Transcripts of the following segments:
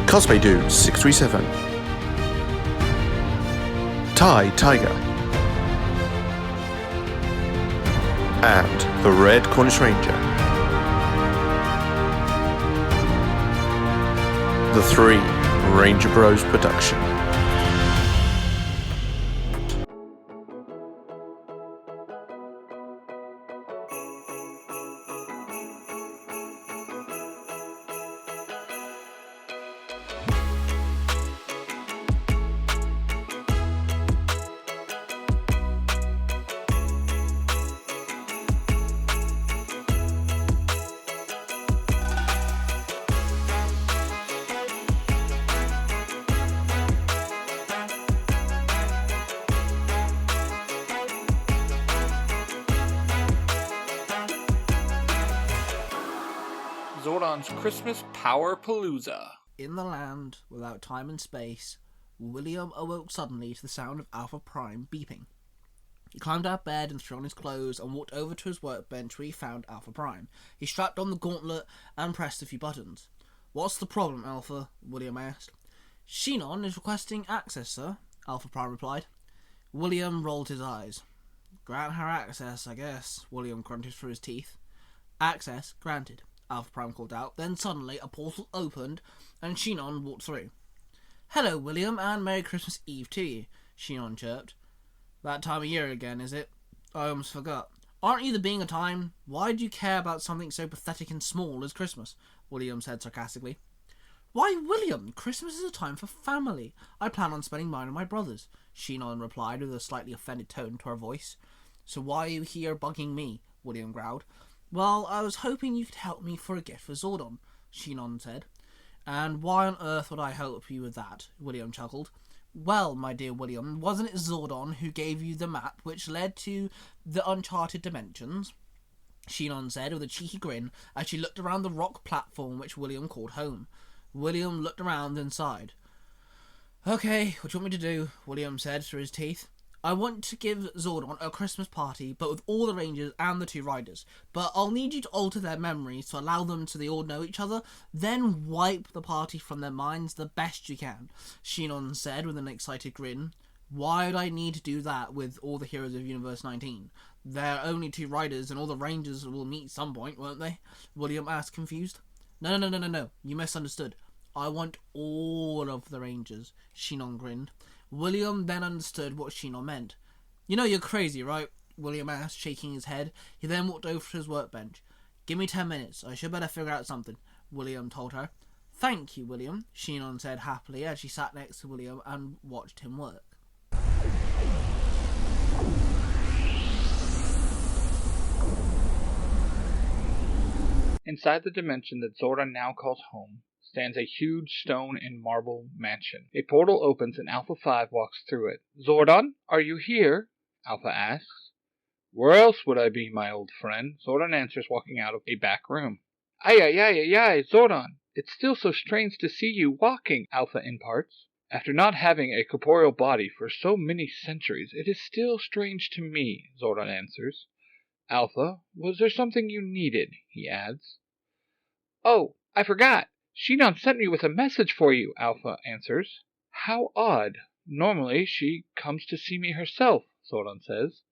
Cosplay Dude 637, Thai Tiger, and the Red Cornish Ranger. The Three Ranger Bros production. Zordon's Christmas Power Palooza. In the land, without time and space, William awoke suddenly to the sound of Alpha Prime beeping. He climbed out of bed and threw on his clothes and walked over to his workbench where he found Alpha Prime. He strapped on the gauntlet and pressed a few buttons. "What's the problem, Alpha?" William asked. "Shinon is requesting access, sir," Alpha Prime replied. William rolled his eyes. "Grant her access, I guess," William grunted through his teeth. "Access granted," Alpha Prime called out. Then suddenly a portal opened and Shinon walked through. "Hello, William, and Merry Christmas Eve to you," Shinon chirped. "That time of year again, is it? I almost forgot. Aren't you the being of time? Why do you care about something so pathetic and small as Christmas?" William said sarcastically. "Why, William, Christmas is a time for family. I plan on spending mine with my brothers," Shinon replied with a slightly offended tone to her voice. "So why are you here bugging me?" William growled. "Well, I was hoping you could help me for a gift for Zordon," Shinon said. "And why on earth would I help you with that?" William chuckled. "Well, my dear William, wasn't it Zordon who gave you the map which led to the uncharted dimensions?" Shinon said with a cheeky grin as she looked around the rock platform which William called home. William looked around and sighed. "Okay, what do you want me to do?" William said through his teeth. "I want to give Zordon a Christmas party, but with all the Rangers and the two Riders. But I'll need you to alter their memories to allow them to all know each other, then wipe the party from their minds the best you can," Shinon said with an excited grin. "Why would I need to do that with all the heroes of Universe 19? There are only two Riders and all the Rangers will meet some point, won't they?" William asked, confused. No, you misunderstood. I want all of the Rangers," Shinon grinned. William then understood what Shinon meant. "You know you're crazy, right?" William asked, shaking his head. He then walked over to his workbench. "Give me 10 minutes. I should better figure out something," William told her. "Thank you, William," Shinon said happily as she sat next to William and watched him work. Inside the dimension that Zordon now calls home stands a huge stone and marble mansion. A portal opens and Alpha 5 walks through it. "Zordon, are you here?" Alpha asks. "Where else would I be, my old friend?" Zordon answers, walking out of a back room. Ay, Zordon, it's still so strange to see you walking," Alpha imparts. "After not having a corporeal body for so many centuries, it is still strange to me," Zordon answers. "Alpha, was there something you needed?" he adds. "Oh, I forgot. Shinon sent me with a message for you," Alpha answers. "How odd. Normally she comes to see me herself," Zordon says.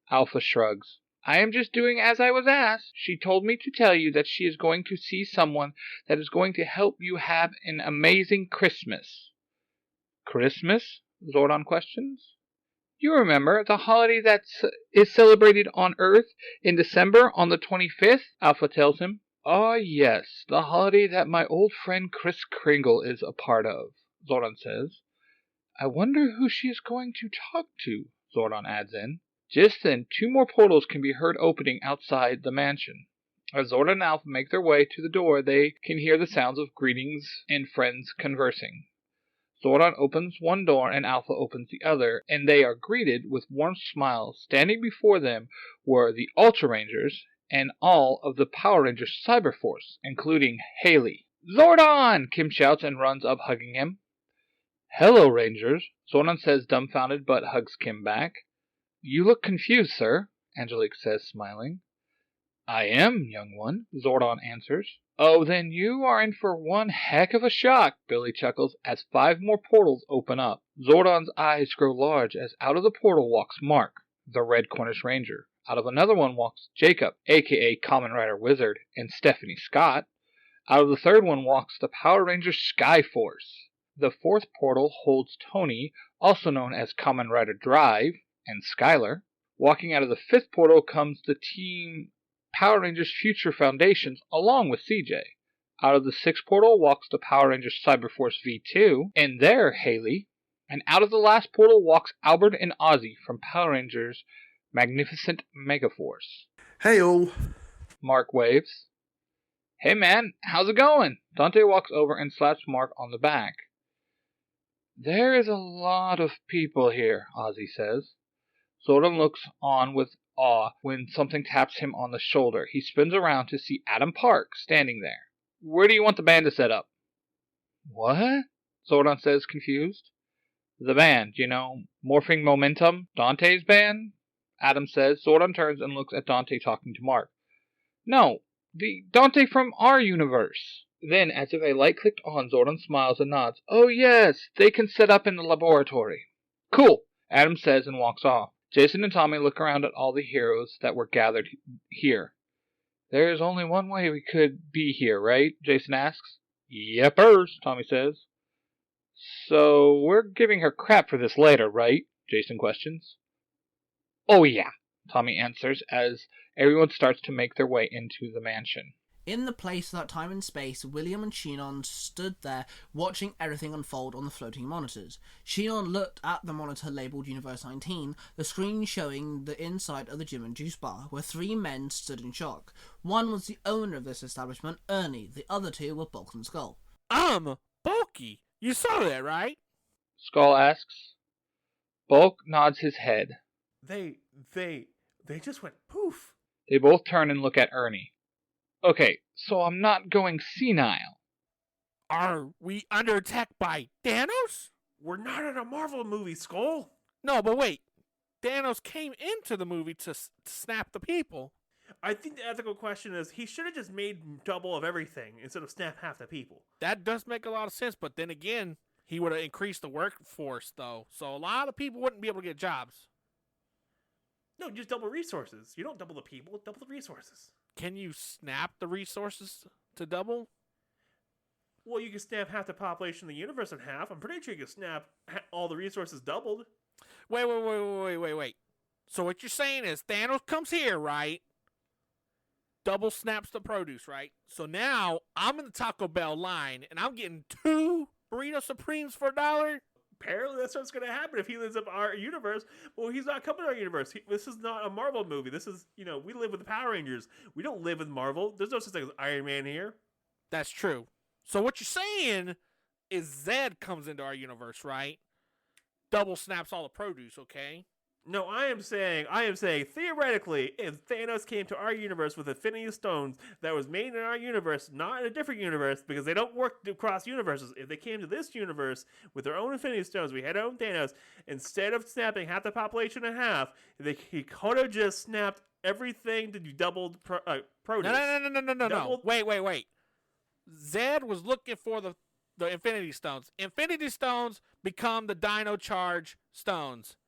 Alpha shrugs. "I am just doing as I was asked. She told me to tell you that she is going to see someone that is going to help you have an amazing Christmas." "Christmas?" Zordon questions. "You remember, the holiday that is celebrated on Earth in December on the 25th, Alpha tells him. "Ah, yes, the holiday that my old friend Kris Kringle is a part of," Zordon says. "I wonder who she is going to talk to," Zordon adds in. Just then, 2 more portals can be heard opening outside the mansion. As Zordon and Alpha make their way to the door, they can hear the sounds of greetings and friends conversing. Zordon opens one door and Alpha opens the other, and they are greeted with warm smiles. Standing before them were the Ultra Rangers and all of the Power Rangers Cyber Force, including Haley. "Zordon!" Kim shouts and runs up, hugging him. "Hello, Rangers," Zordon says, dumbfounded, but hugs Kim back. "You look confused, sir," Angelique says, smiling. I am, young one, Zordon answers. Oh, then you are in for one heck of a shock, Billy chuckles as 5 more portals open up. Zordon's eyes grow large as out of the portal walks Mark, the Red Cornish Ranger. Out of another one walks Jacob, aka Kamen Rider Wizard, and Stephanie Scott. Out of the third one walks the Power Ranger Skyforce. The fourth portal holds Tony, also known as Kamen Rider Drive, and Skylar. Walking out of the fifth portal comes the team Power Rangers Future Foundations along with CJ. Out of the sixth portal walks the Power Rangers Cyberforce V2, and there, Haley. And out of the last portal walks Albert and Ozzy from Power Rangers Magnificent Megaforce. Hey all. Mark waves. Hey man, how's it going? Dante walks over and slaps Mark on the back. There is a lot of people here, Ozzy says. Zordon looks on with awe when something taps him on the shoulder. He spins around to see Adam Park standing there. Where do you want the band to set up? What? Zordon says, confused. The band, Morphing Momentum, Dante's band? Adam says. Zordon turns and looks at Dante talking to Mark. No, the Dante from our universe. Then, as if a light clicked on, Zordon smiles and nods. Oh yes, they can set up in the laboratory. Cool, Adam says and walks off. Jason and Tommy look around at all the heroes that were gathered here. There's only one way we could be here, right? Jason asks. Yepers, Tommy says. So, we're giving her crap for this later, right? Jason questions. Oh yeah, Tommy answers as everyone starts to make their way into the mansion. In the place without time and space, William and Shinon stood there watching everything unfold on the floating monitors. Shinon looked at the monitor labelled Universe 19, the screen showing the inside of the gym and juice bar, where 3 men stood in shock. One was the owner of this establishment, Ernie. The other 2 were Bulk and Skull. Bulky. You saw that, right? Skull asks. Bulk nods his head. They just went poof. They both turn and look at Ernie. Okay, so I'm not going senile. Are we under attack by Thanos? We're not in a Marvel movie, Skull. No, but wait. Thanos came into the movie to snap the people. I think the ethical question is he should have just made double of everything instead of snap half the people. That does make a lot of sense, but then again, he would have increased the workforce, though. So a lot of people wouldn't be able to get jobs. No, just double resources. You don't double the people, double the resources. Can you snap the resources to double? Well, you can snap half the population of the universe in half. I'm pretty sure you can snap all the resources doubled. Wait. So what you're saying is Thanos comes here, right? Double snaps the produce, right? So now I'm in the Taco Bell line and I'm getting 2 Burrito Supremes for $1? Apparently that's what's going to happen if he lives up our universe. Well, he's not coming to our universe. This is not a Marvel movie. This is, we live with the Power Rangers. We don't live with Marvel. There's no such thing as Iron Man here. That's true. So what you're saying is Zed comes into our universe, right? Double snaps all the produce, okay? No, I am saying theoretically, if Thanos came to our universe with Infinity Stones that was made in our universe, not in a different universe, because they don't work across universes. If they came to this universe with their own Infinity Stones, we had our own Thanos, instead of snapping half the population in half, he could have just snapped everything to double produce. No. Wait. Zed was looking for the Infinity Stones. Infinity Stones become the Dino Charge Stones.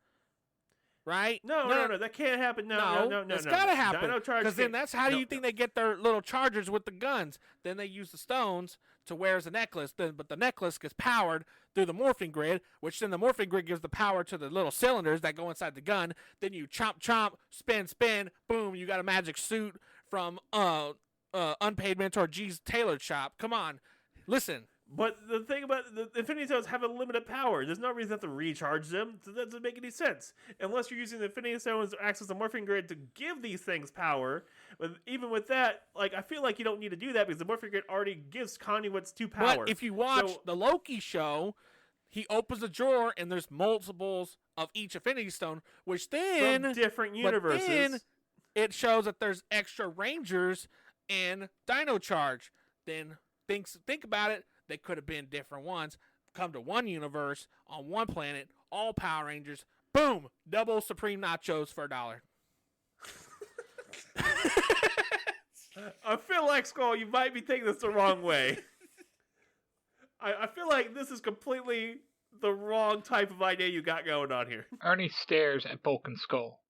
Right? No, that can't happen. No. It's gotta happen. Because then that's how do you think they get their little chargers with the guns? Then they use the stones to wear as a necklace. But the necklace gets powered through the morphing grid, which then the morphing grid gives the power to the little cylinders that go inside the gun. Then you chomp, spin, boom, you got a magic suit from Unpaid Mentor G's Tailor Shop. Come on, listen. But the thing about the Infinity Stones have a limited power. There's no reason to recharge them. So that doesn't make any sense. Unless you're using the Infinity Stones to access the morphing grid to give these things power. But even with that, I feel like you don't need to do that because the morphing grid already gives conduits to power. But if you watch the Loki show, he opens a drawer and there's multiples of each Infinity Stone, which then... From different universes. But then it shows that there's extra Rangers in Dino Charge. Then think about it. They could have been different ones. Come to one universe, on one planet, all Power Rangers. Boom! Double Supreme Nachos for $1. I feel like, Skull, you might be taking this the wrong way. I feel like this is completely the wrong type of idea you got going on here. Ernie stares at Bulk and Skull.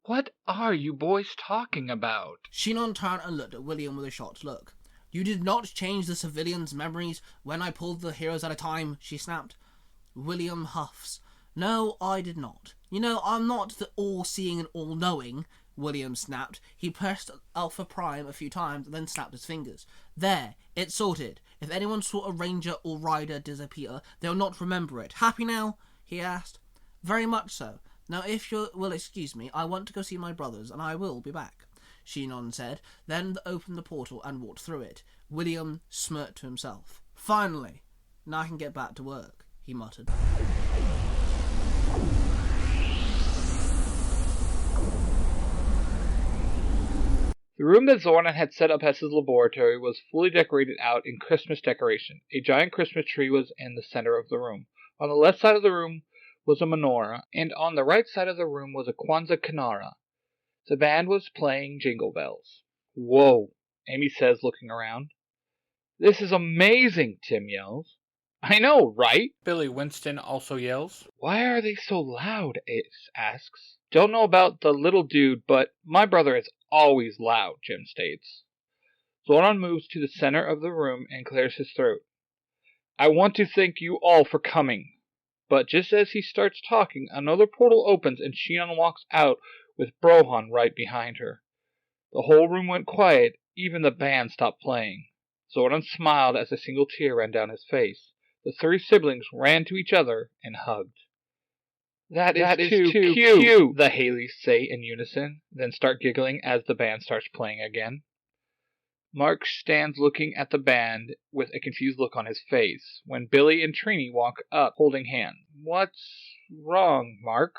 What are you boys talking about? Shinon turned and looked at William with a shocked look. You did not change the civilians' memories when I pulled the heroes at a time, she snapped. William huffs. No, I did not. You know, I'm not the all-seeing and all-knowing, William snapped. He pressed Alpha Prime a few times and then snapped his fingers. There, it's sorted. If anyone saw a ranger or rider disappear, they'll not remember it. Happy now? He asked. Very much so. Now if you will excuse me, I want to go see my brothers, and I will be back, Shinon said, then opened the portal and walked through it. William smirked to himself. Finally, now I can get back to work, he muttered. The room that Zordon had set up as his laboratory was fully decorated out in Christmas decoration. A giant Christmas tree was in the center of the room. On the left side of the room was a menorah, and on the right side of the room was a Kwanzaa kinara. The band was playing Jingle Bells. Whoa, Amy says, looking around. This is amazing, Tim yells. I know, right? Billy Winston also yells. Why are they so loud? Ace asks. Don't know about the little dude, but my brother is always loud, Jim states. Zordon moves to the center of the room and clears his throat. I want to thank you all for coming. But just as he starts talking, another portal opens and Shinon walks out with Brohan right behind her. The whole room went quiet, even the band stopped playing. Zordon smiled as a single tear ran down his face. The three siblings ran to each other and hugged. That is too cute, the Haleys say in unison, then start giggling as the band starts playing again. Mark stands looking at the band with a confused look on his face when Billy and Trini walk up holding hands. What's wrong, Mark?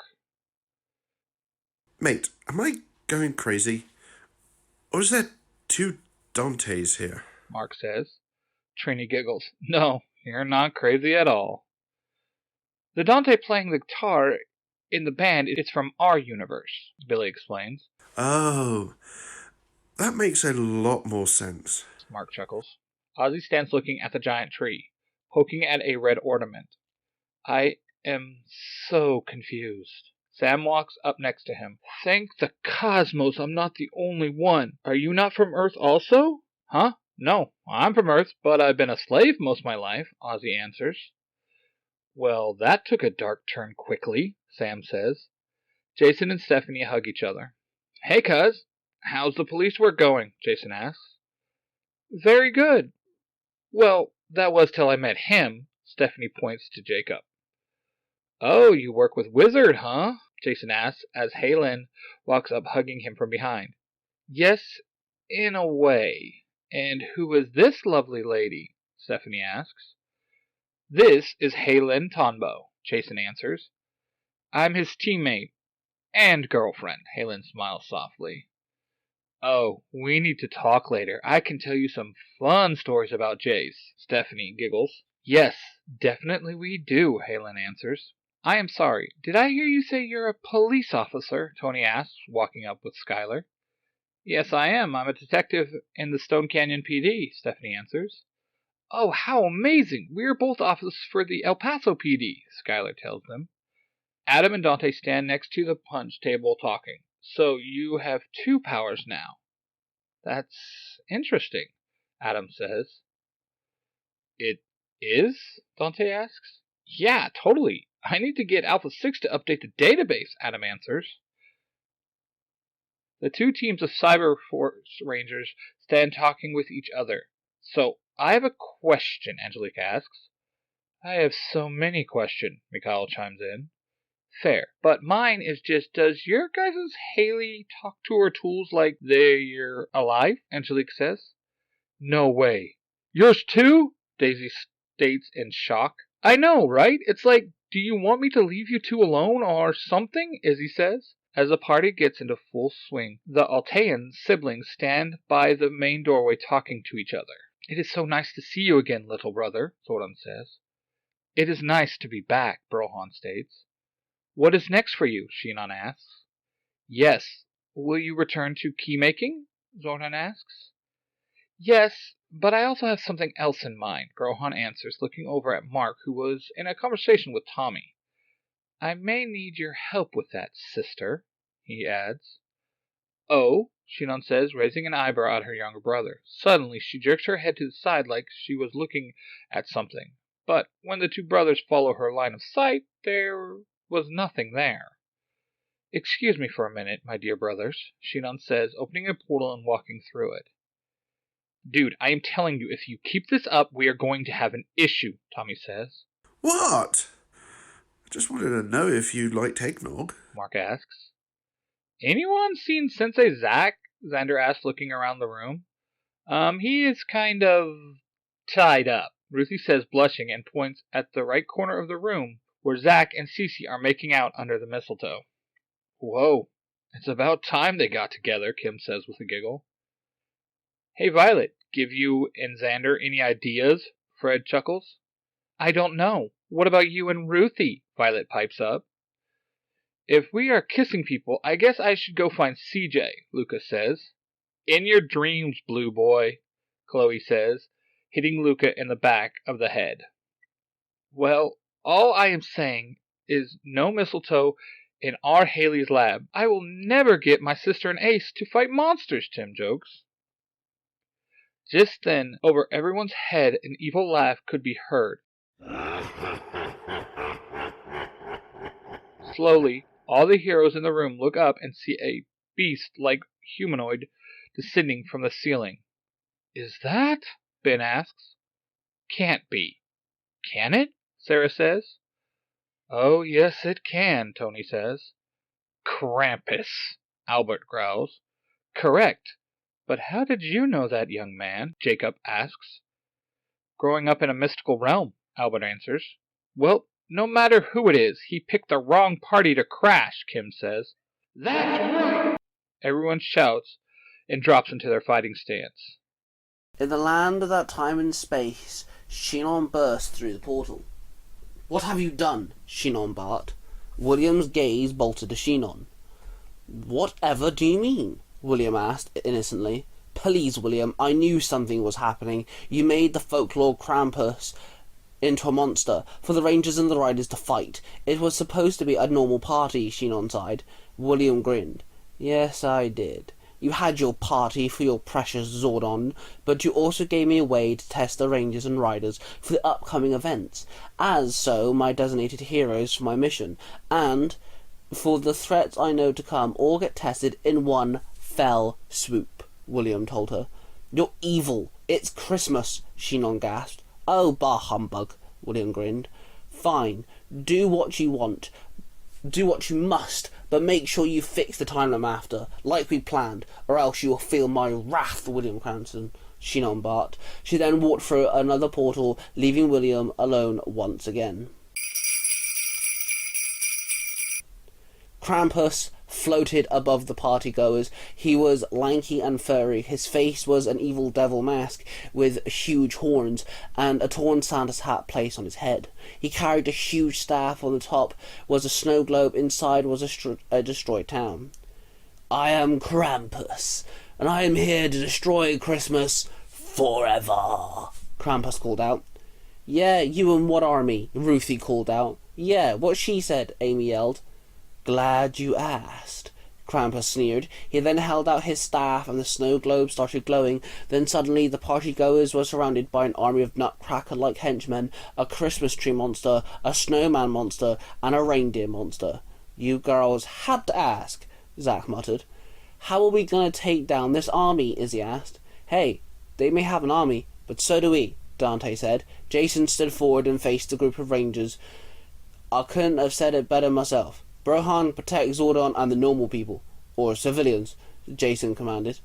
Mate, am I going crazy? Or is there two Dantes here? Mark says. Trini giggles. No, you're not crazy at all. The Dante playing the guitar in the band is from our universe, Billy explains. Oh, that makes a lot more sense. Mark chuckles. Ozzy stands looking at the giant tree, poking at a red ornament. I am so confused. Sam walks up next to him. Thank the cosmos I'm not the only one. Are you not from Earth also? Huh? No, I'm from Earth, but I've been a slave most of my life, Ozzy answers. Well, that took a dark turn quickly, Sam says. Jason and Stephanie hug each other. Hey, cuz, how's the police work going? Jason asks. Very good. Well, that was till I met him, Stephanie points to Jacob. Oh, you work with Wizard, huh? Jason asks as Halen walks up hugging him from behind. Yes, in a way. And who is this lovely lady? Stephanie asks. This is Halen Tonbo, Jason answers. I'm his teammate and girlfriend, Halen smiles softly. Oh, we need to talk later. I can tell you some fun stories about Jace, Stephanie giggles. Yes, definitely we do, Halen answers. I am sorry. Did I hear you say you're a police officer? Tony asks, walking up with Skylar. Yes, I am. I'm a detective in the Stone Canyon PD, Stephanie answers. Oh, how amazing! We're both officers for the El Paso PD, Skylar tells them. Adam and Dante stand next to the punch table talking. So you have two powers now. That's interesting, Adam says. It is? Dante asks. Yeah, totally. I need to get Alpha 6 to update the database, Adam answers. The two teams of Cyber Force Rangers stand talking with each other. So, I have a question, Angelique asks. I have so many questions, Mikhail chimes in. Fair, but mine is just, does your guys' Haley talk to her tools like they're alive? Angelique says. No way. Yours too? Daisy states in shock. I know, right? It's like, do you want me to leave you two alone or something? Izzy says. As the party gets into full swing, the Altean siblings stand by the main doorway talking to each other. It is so nice to see you again, little brother, Zordon says. It is nice to be back, Brohan states. What is next for you? Shinon asks. Yes. Will you return to key making? Zordon asks. Yes, but I also have something else in mind, Grohan answers, looking over at Mark, who was in a conversation with Tommy. I may need your help with that, sister, he adds. Oh, Shinon says, raising an eyebrow at her younger brother. Suddenly, she jerks her head to the side like she was looking at something. But when the two brothers follow her line of sight, there was nothing there. Excuse me for a minute, my dear brothers, Shinon says, opening a portal and walking through it. Dude, I am telling you, if you keep this up, we are going to have an issue, Tommy says. What? I just wanted to know if you liked eggnog. Mark asks. Anyone seen Sensei Zack? Xander asks, looking around the room. He is kind of tied up, Ruthie says, blushing, and points at the right corner of the room where Zack and Cece are making out under the mistletoe. Whoa, it's about time they got together, Kim says with a giggle. Hey, Violet, give you and Xander any ideas? Fred chuckles. I don't know. What about you and Ruthie? Violet pipes up. If we are kissing people, I guess I should go find CJ, Lucas says. In your dreams, blue boy, Chloe says, hitting Luca in the back of the head. Well, all I am saying is no mistletoe in our Haley's lab. I will never get my sister and Ace to fight monsters, Tim jokes. Just then, over everyone's head, an evil laugh could be heard. Slowly, all the heroes in the room look up and see a beast-like humanoid descending from the ceiling. Is that? Ben asks. Can't be. Can it? Sarah says. Oh, yes, it can, Tony says. Krampus, Albert growls. Correct. But how did you know that, young man? Jacob asks. Growing up in a mystical realm, Albert answers. Well, no matter who it is, he picked the wrong party to crash, Kim says. That's right! Everyone shouts and drops into their fighting stance. In the land of that time and space, Shinon burst through the portal. What have you done? Shinon barked. William's gaze bolted to Shinon. Whatever do you mean? William asked innocently. Please, William, I knew something was happening. You made the folklore Krampus into a monster for the Rangers and the Riders to fight. It was supposed to be a normal party, Shinon sighed. William grinned. Yes, I did. You had your party for your precious Zordon, but you also gave me a way to test the Rangers and Riders for the upcoming events, as so my designated heroes for my mission, and for the threats I know to come all get tested in one fell swoop, William told her. You're evil. It's Christmas, Shinon gasped. Oh, bah humbug, William grinned. Fine. Do what you want. Do what you must, but make sure you fix the timeline after, like we planned, or else you will feel my wrath, William Cranston, Shinon barked. She then walked through another portal, leaving William alone once again. Krampus floated above the partygoers. He was lanky and furry. His face was an evil devil mask with huge horns and a torn Santa's hat placed on his head. He carried a huge staff. On the top was a snow globe. Inside was a destroyed town. I am Krampus, and I am here to destroy Christmas forever, Krampus called out. Yeah, you and what army? Ruthie called out. Yeah, what she said, Amy yelled. Glad you asked, Krampus sneered. He then held out his staff and the snow globe started glowing. Then suddenly the partygoers were surrounded by an army of nutcracker-like henchmen, a Christmas tree monster, a snowman monster, and a reindeer monster. You girls had to ask, Zack muttered. How are we going to take down this army? Izzy asked. Hey, they may have an army, but so do we, Dante said. Jason stood forward and faced the group of rangers. I couldn't have said it better myself. Brohan, protect Zordon and the normal people. Or civilians, Jason commanded.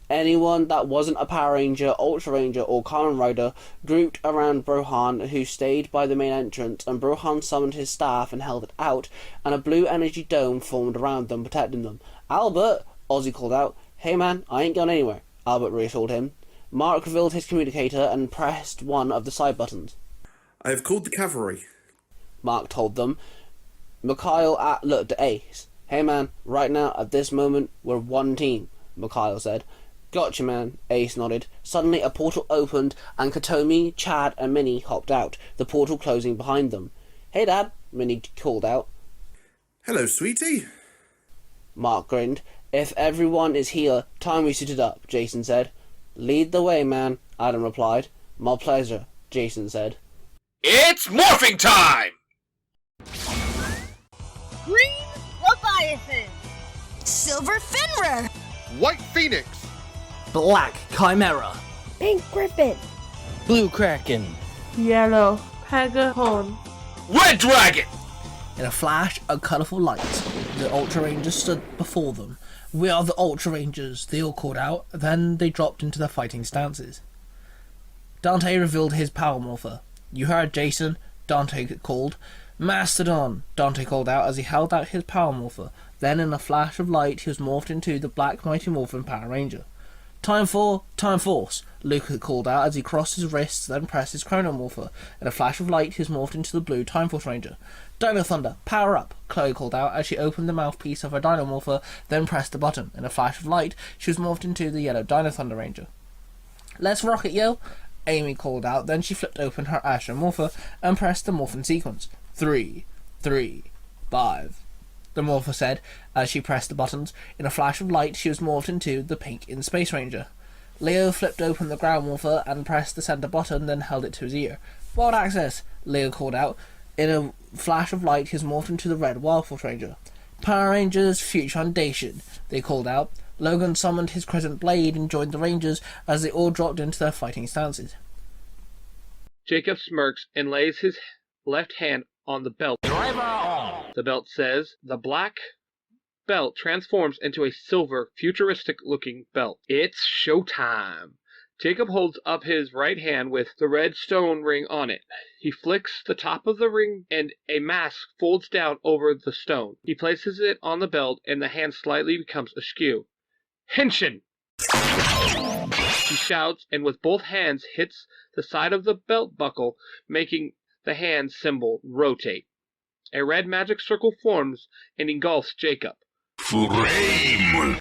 Anyone that wasn't a Power Ranger, Ultra Ranger, or Kamen Rider grouped around Brohan, who stayed by the main entrance, and Brohan summoned his staff and held it out, and a blue energy dome formed around them, protecting them. Albert, Ozzy called out. Hey man, I ain't going anywhere, Albert reassured him. Mark revealed his communicator and pressed one of the side buttons. I have called the cavalry, Mark told them. Mikhail looked at Ace. Hey man, right now, at this moment, we're one team, Mikhail said. Gotcha, man, Ace nodded. Suddenly a portal opened and Katomi, Chad and Minnie hopped out, the portal closing behind them. Hey, Dad, Minnie called out. Hello, sweetie. Mark grinned. If everyone is here, time we suited up, Jason said. Lead the way, man, Adam replied. My pleasure, Jason said. It's morphing time! Green Leviathan. Silver Finra. White Phoenix. Black Chimera. Pink Griffin. Blue Kraken. Yellow Pegahorn. Red Dragon! In a flash of colourful light, the Ultra Rangers stood before them. We are the Ultra Rangers, they all called out, then they dropped into their fighting stances. Dante revealed his power morpher. You heard Jason, Dante called. Mastodon, Dante called out as he held out his power morpher. Then in a flash of light he was morphed into the Black Mighty Morphin Power Ranger. Time Force, Luke called out as he crossed his wrists, then pressed his Chrono Morpher. In a flash of light he was morphed into the blue Time Force Ranger. Dino Thunder, power up, Chloe called out as she opened the mouthpiece of her Dino Morpher, then pressed the button. In a flash of light she was morphed into the yellow Dino Thunder Ranger. Let's rock it, yo, Amy called out, then she flipped open her Astro Morpher and pressed the morphin sequence. 3, 3, 5. The Morpher said as she pressed the buttons. In a flash of light she was morphed into the pink in Space Ranger. Leo flipped open the Ground Morpher and pressed the center button, then held it to his ear. Wild Access, Leo called out. In a flash of light he was morphed into the red Wild Force Ranger. Power Rangers Future Foundation, they called out. Logan summoned his Crescent Blade and joined the Rangers as they all dropped into their fighting stances. Jacob smirks and lays his left hand on the belt. The belt says, the black belt transforms into a silver, futuristic-looking belt. It's showtime. Jacob holds up his right hand with the red stone ring on it. He flicks the top of the ring and a mask folds down over the stone. He places it on the belt and the hand slightly becomes askew. Henshin! He shouts and with both hands hits the side of the belt buckle, making the hand symbol rotate. A red magic circle forms and engulfs Jacob. Flame!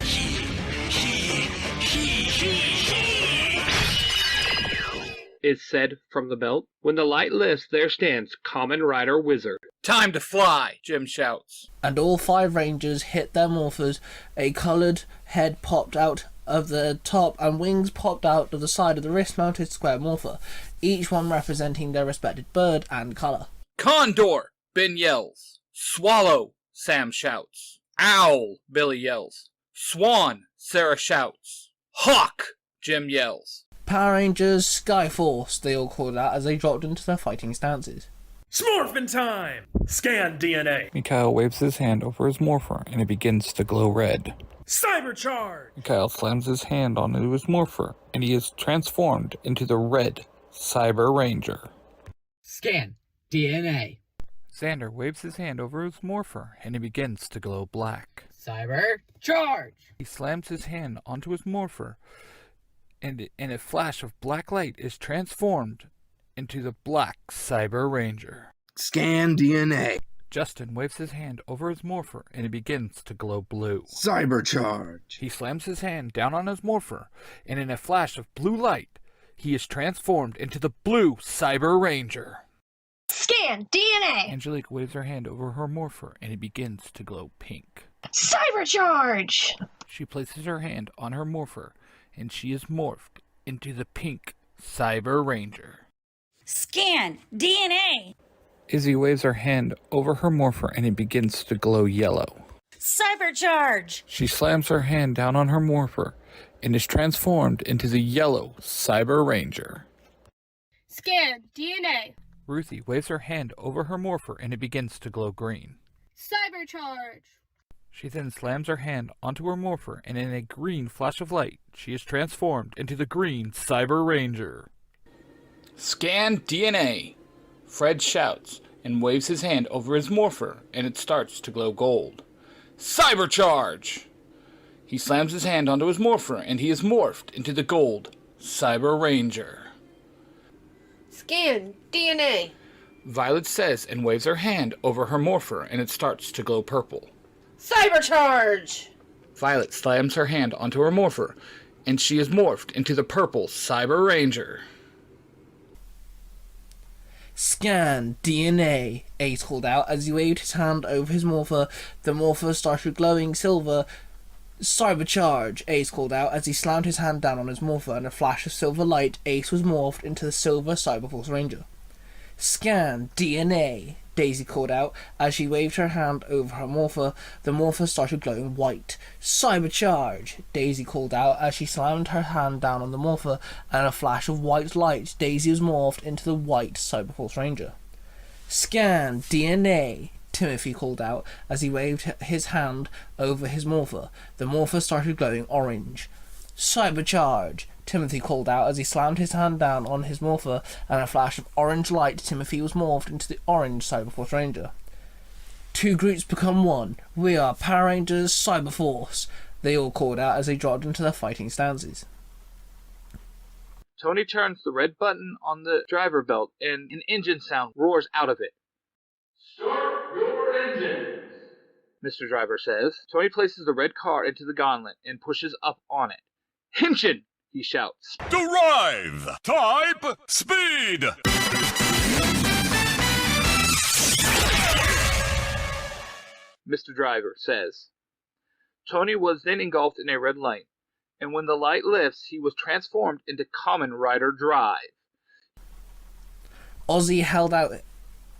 Is said from the belt. When the light lifts, there stands Kamen Rider Wizard. Time to fly, Jim shouts. And all 5 Rangers hit their morphers. A coloured head popped out of the top and wings popped out of the side of the wrist-mounted square morpher, each one representing their respected bird and colour. Condor, Ben yells. Swallow, Sam shouts. Owl, Billy yells. Swan, Sarah shouts. Hawk, Jim yells. Power Rangers Skyforce, they all called out as they dropped into their fighting stances. Smorphin' time! Scan DNA. Mikhail waves his hand over his morpher and it begins to glow red. Cybercharge! Mikhail slams his hand onto his morpher and he is transformed into the red Cyber Ranger. Scan DNA. Xander waves his hand over his morpher and he begins to glow black. Cyber Charge! He slams his hand onto his morpher and in a flash of black light is transformed into the black Cyber Ranger. Scan DNA. Justin waves his hand over his morpher and it begins to glow blue. Cybercharge. He slams his hand down on his morpher and in a flash of blue light, he is transformed into the blue Cyber Ranger. Scan DNA. Angelique waves her hand over her morpher and it begins to glow pink. Cybercharge. She places her hand on her morpher and she is morphed into the pink Cyber Ranger. Scan DNA. Izzy waves her hand over her morpher and it begins to glow yellow. Cybercharge. She slams her hand down on her morpher and is transformed into the yellow Cyber Ranger. Scan DNA. Ruthie waves her hand over her morpher and it begins to glow green. Cybercharge. She then slams her hand onto her morpher and in a green flash of light, she is transformed into the green Cyber Ranger. Scan DNA. Fred shouts and waves his hand over his morpher and it starts to glow gold. Cybercharge! He slams his hand onto his morpher and he is morphed into the gold Cyber Ranger. Scan DNA. Violet says and waves her hand over her morpher and it starts to glow purple. Cybercharge! Violet slams her hand onto her morpher and she is morphed into the purple Cyber Ranger. Scan DNA, Ace called out as he waved his hand over his morpher. The morpher started glowing silver. Cybercharge, Ace called out as he slammed his hand down on his morpher. In a flash of silver light, Ace was morphed into the Silver Cyberforce Ranger. Scan DNA, Daisy called out as she waved her hand over her morpher. The morpher started glowing white. Cybercharge, Daisy called out as she slammed her hand down on the morpher, and in a flash of white light, Daisy was morphed into the white Cyberforce Ranger. Scan DNA, Timothy called out as he waved his hand over his morpher. The morpher started glowing orange. Cybercharge, Timothy called out as he slammed his hand down on his morpher, and in a flash of orange light, Timothy was morphed into the orange Cyberforce Ranger. Two groups become one. We are Power Rangers Cyberforce, they all called out as they dropped into their fighting stances. Tony turns the red button on the driver belt, and an engine sound roars out of it. Start your engines! Mr. Driver says. Tony places the red car into the gauntlet and pushes up on it. Engine! He shouts. Derive! Type! Speed! Mr. Driver says. Tony was then engulfed in a red light, and when the light lifts, he was transformed into Kamen Rider Drive. Ozzy held out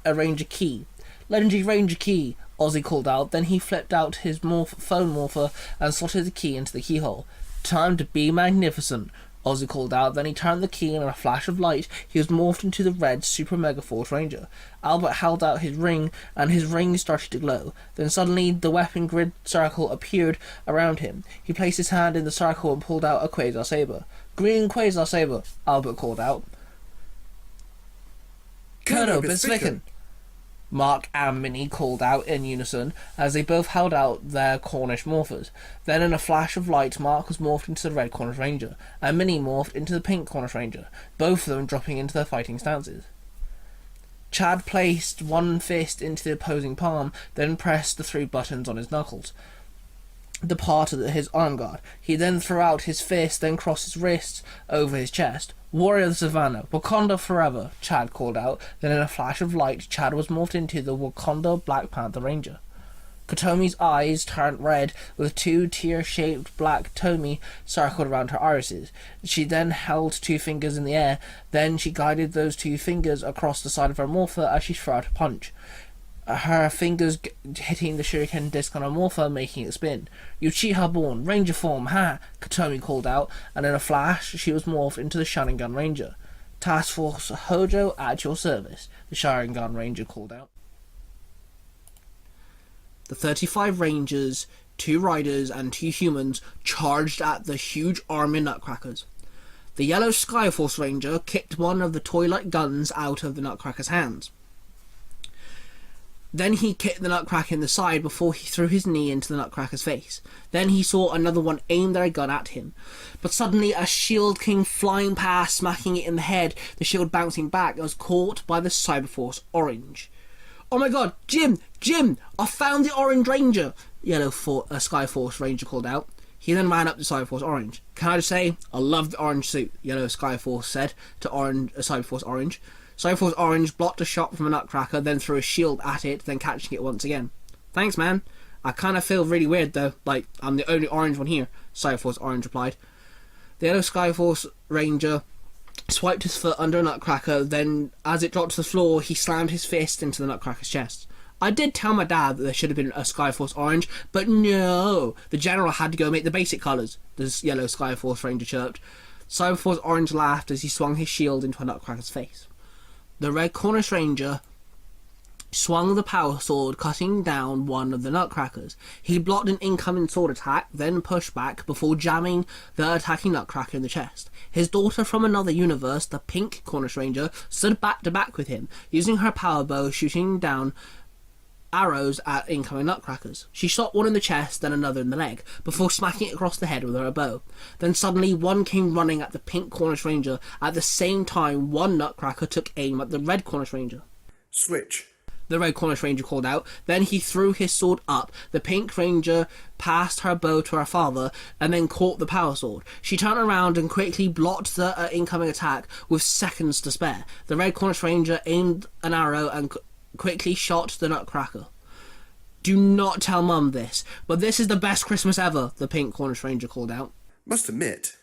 a Ranger key. Legendary Ranger key, Ozzy called out. Then he flipped out his phone morpher and slotted the key into the keyhole. Time to be magnificent, Ozzy called out. Then he turned the key, and in a flash of light, he was morphed into the red Super Mega Force Ranger. Albert held out his ring, and his ring started to glow. Then suddenly, the weapon grid circle appeared around him. He placed his hand in the circle and pulled out a Quasar Saber. Green Quasar Saber, Albert called out. Colonel Bisvicken, Mark and Minnie called out in unison as they both held out their Cornish morphers. Then in a flash of light, Mark was morphed into the red Cornish Ranger, and Minnie morphed into the pink Cornish Ranger, both of them dropping into their fighting stances. Chad placed one fist into the opposing palm, then pressed the 3 buttons on his knuckles, the part of his arm guard. He then threw out his fist, then crossed his wrists over his chest. Warrior of the Savannah, Wakanda forever, Chad called out. Then in a flash of light, Chad was morphed into the Wakanda Black Panther Ranger. Kotomi's eyes turned red with 2 tear-shaped black tomi circled around her irises. She then held 2 fingers in the air. Then she guided those 2 fingers across the side of her morpher as she threw out a punch. Her fingers hitting the shuriken disc on her morpher, making it spin. Uchiha born, Ranger form, ha! Kotomi called out, and in a flash, she was morphed into the Sharingan Ranger. Task Force Hojo at your service, the Sharingan Ranger called out. The 35 Rangers, 2 Riders, and 2 humans charged at the huge army Nutcrackers. The yellow Skyforce Ranger kicked one of the toy-like guns out of the Nutcracker's hands. Then he kicked the Nutcracker in the side before he threw his knee into the Nutcracker's face. Then he saw another one aim their gun at him. But suddenly a shield came flying past, smacking it in the head, the shield bouncing back and was caught by the Cyberforce Orange. Oh my god, Jim! I found the Orange Ranger! Yellow Skyforce Ranger called out. He then ran up to Cyberforce Orange. Can I just say, I love the orange suit, Yellow Skyforce said to Cyberforce Orange. Cyberforce Orange blocked a shot from a Nutcracker, then threw a shield at it, then catching it once again. Thanks, man. I kind of feel really weird, though. Like, I'm the only orange one here, Cyberforce Orange replied. The Yellow Skyforce Ranger swiped his foot under a Nutcracker, then, as it dropped to the floor, he slammed his fist into the Nutcracker's chest. I did tell my dad that there should have been a Skyforce Orange, but no! The General had to go make the basic colours, the Yellow Skyforce Ranger chirped. Cyberforce Orange laughed as he swung his shield into a Nutcracker's face. The red Cornish Ranger swung the power sword, cutting down one of the Nutcrackers. He blocked an incoming sword attack, then pushed back before jamming the attacking Nutcracker in the chest. His daughter from another universe, the pink Cornish Ranger, stood back to back with him, using her power bow, shooting down arrows at incoming Nutcrackers. She shot one in the chest, then another in the leg, before smacking it across the head with her bow. Then suddenly one came running at the pink Cornish Ranger. At the same time, one Nutcracker took aim at the red Cornish Ranger. Switch. the Red Cornish Ranger called out. Then he threw his sword up. The Pink Ranger passed her bow to her father and then caught the power sword. She turned around and quickly blocked the incoming attack with seconds to spare. The Red Cornish Ranger aimed an arrow and quickly shot the Nutcracker. Do not tell Mum this, but this is the best Christmas ever, the Pink Cornish Ranger called out. Must admit,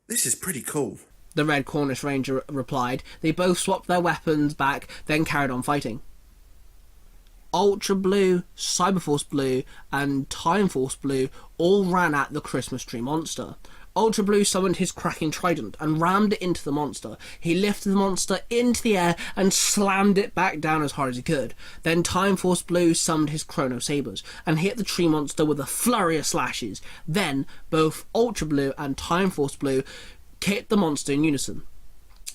this is pretty cool, the Red Cornish Ranger replied. They both swapped their weapons back, then carried on fighting. Ultra Blue, Cyberforce Blue, and Time Force Blue all ran at the Christmas tree monster. Ultra Blue summoned his cracking trident and rammed it into the monster. He lifted the monster into the air and slammed it back down as hard as he could. Then Time Force Blue summoned his Chrono Sabers and hit the tree monster with a flurry of slashes. Then both Ultra Blue and Time Force Blue hit the monster in unison,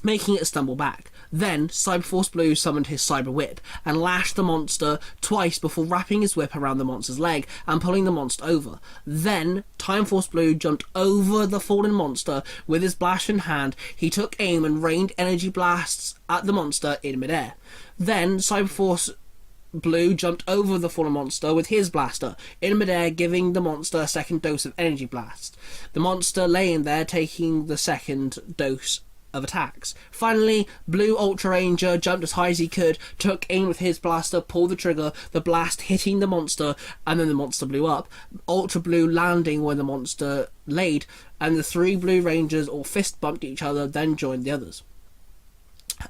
making it stumble back. Then Cyberforce Blue summoned his Cyber Whip and lashed the monster twice before wrapping his whip around the monster's leg and pulling the monster over. Then Time Force Blue jumped over the fallen monster with his blaster in hand. He took aim and rained energy blasts at the monster in midair. Then Cyberforce Blue jumped over the fallen monster with his blaster in midair, giving the monster a second dose of energy blast. The monster laying there taking the second dose of attacks. Finally, Blue Ultra Ranger jumped as high as he could, took aim with his blaster, pulled the trigger, the blast hitting the monster, and then the monster blew up. Ultra Blue landing where the monster laid, and the three Blue Rangers all fist bumped each other, then joined the others.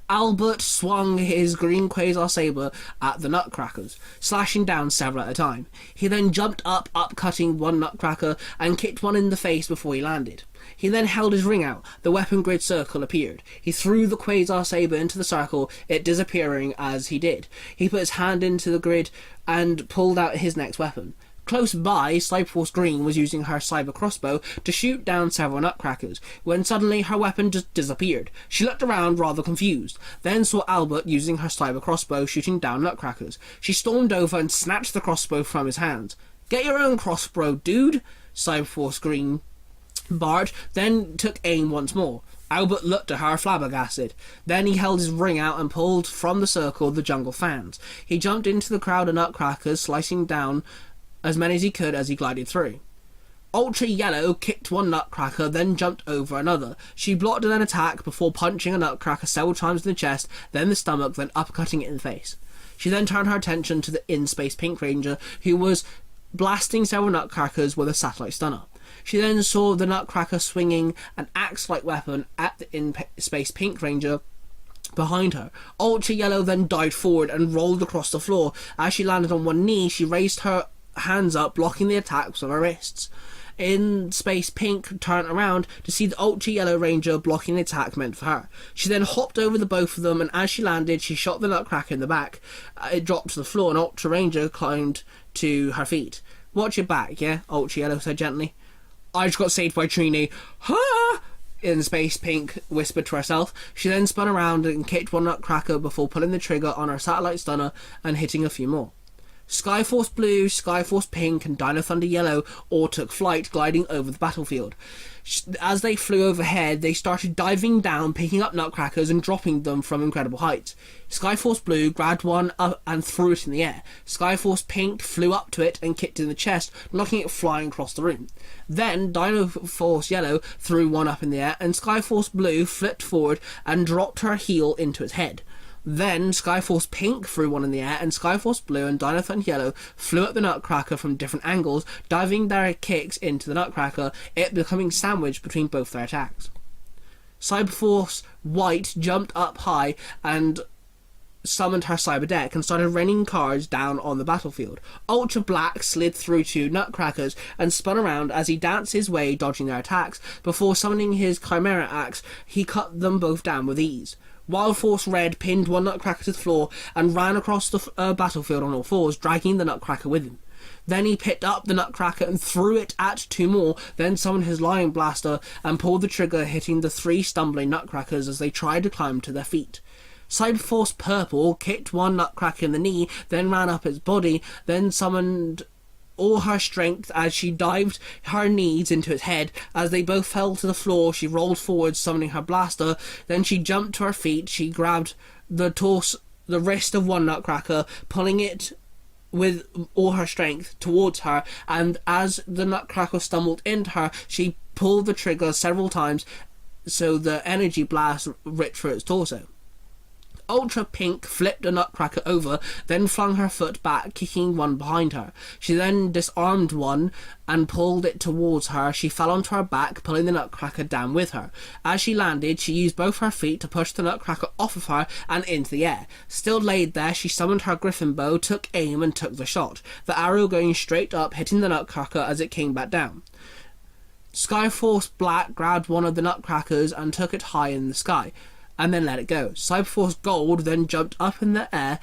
Albert swung his green quasar saber at the Nutcrackers, slashing down several at a time. He then jumped up, cutting one Nutcracker, and kicked one in the face before he landed. He then held his ring out. The weapon grid circle appeared. He threw the quasar saber into the circle, it disappearing as he did. He put his hand into the grid and pulled out his next weapon. Close by, Cyberforce Green was using her cyber crossbow to shoot down several Nutcrackers, when suddenly her weapon just disappeared. She looked around rather confused, then saw Albert using her cyber crossbow shooting down Nutcrackers. She stormed over and snatched the crossbow from his hands. "Get your own crossbow, dude," Cyberforce Green barked, then took aim once more. Albert looked at her flabbergasted. Then he held his ring out and pulled from the circle the jungle fans. He jumped into the crowd of Nutcrackers, slicing down as many as he could as he glided through. Ultra Yellow kicked one Nutcracker, then jumped over another. She blocked an attack before punching a Nutcracker several times in the chest, then the stomach, then uppercutting it in the face. She then turned her attention to the in-space Pink Ranger, who was blasting several Nutcrackers with a satellite stunner. She then saw the Nutcracker swinging an axe-like weapon at the in-space Pink Ranger behind her. Ultra Yellow then dived forward and rolled across the floor. As she landed on one knee, she raised her hands up, blocking the attacks with her wrists. In Space Pink turned around to see the Ultra Yellow Ranger blocking the attack meant for her. She then hopped over the both of them, and as she landed, she shot the Nutcracker in the back. It dropped to the floor, and Ultra Ranger climbed to her feet. "Watch your back, yeah?" Ultra Yellow said gently. "I just got saved by Trini." "Ha!" In Space Pink whispered to herself. She then spun around and kicked one Nutcracker before pulling the trigger on her satellite stunner and hitting a few more. Skyforce Blue, Skyforce Pink, and Dino Thunder Yellow all took flight, gliding over the battlefield. As they flew overhead, they started diving down, picking up Nutcrackers and dropping them from incredible heights. Skyforce Blue grabbed one up and threw it in the air. Skyforce Pink flew up to it and kicked it in the chest, knocking it flying across the room. Then Dino Force Yellow threw one up in the air, and Skyforce Blue flipped forward and dropped her heel into its head. Then Skyforce Pink threw one in the air, and Skyforce Blue and Dino Thunder Yellow flew at the Nutcracker from different angles, diving their kicks into the Nutcracker, it becoming sandwiched between both their attacks. Cyberforce White jumped up high and summoned her cyber deck and started raining cards down on the battlefield. Ultra Black slid through two Nutcrackers and spun around as he danced his way, dodging their attacks. Before summoning his Chimera Axe, he cut them both down with ease. Wild Force Red pinned one Nutcracker to the floor and ran across the battlefield on all fours, dragging the Nutcracker with him. Then he picked up the Nutcracker and threw it at two more, then summoned his Lion Blaster and pulled the trigger, hitting the three stumbling Nutcrackers as they tried to climb to their feet. Cyberforce Purple kicked one Nutcracker in the knee, then ran up its body, then summoned all her strength as she dived her knees into its head. As they both fell to the floor, she rolled forward, summoning her blaster. Then she jumped to her feet. She grabbed the the wrist of one Nutcracker, pulling it with all her strength towards her, and as the Nutcracker stumbled into her, she pulled the trigger several times so the energy blast ripped through its torso. Ultra Pink flipped the Nutcracker over, then flung her foot back, kicking one behind her. She then disarmed one and pulled it towards her. She fell onto her back, pulling the Nutcracker down with her. As she landed, she used both her feet to push the Nutcracker off of her and into the air. Still laid there, she summoned her griffin bow, took aim, and took the shot, the arrow going straight up, hitting the Nutcracker as it came back down. Skyforce Black grabbed one of the Nutcrackers and took it high in the sky, and then let it go. Cyberforce Gold then jumped up in the air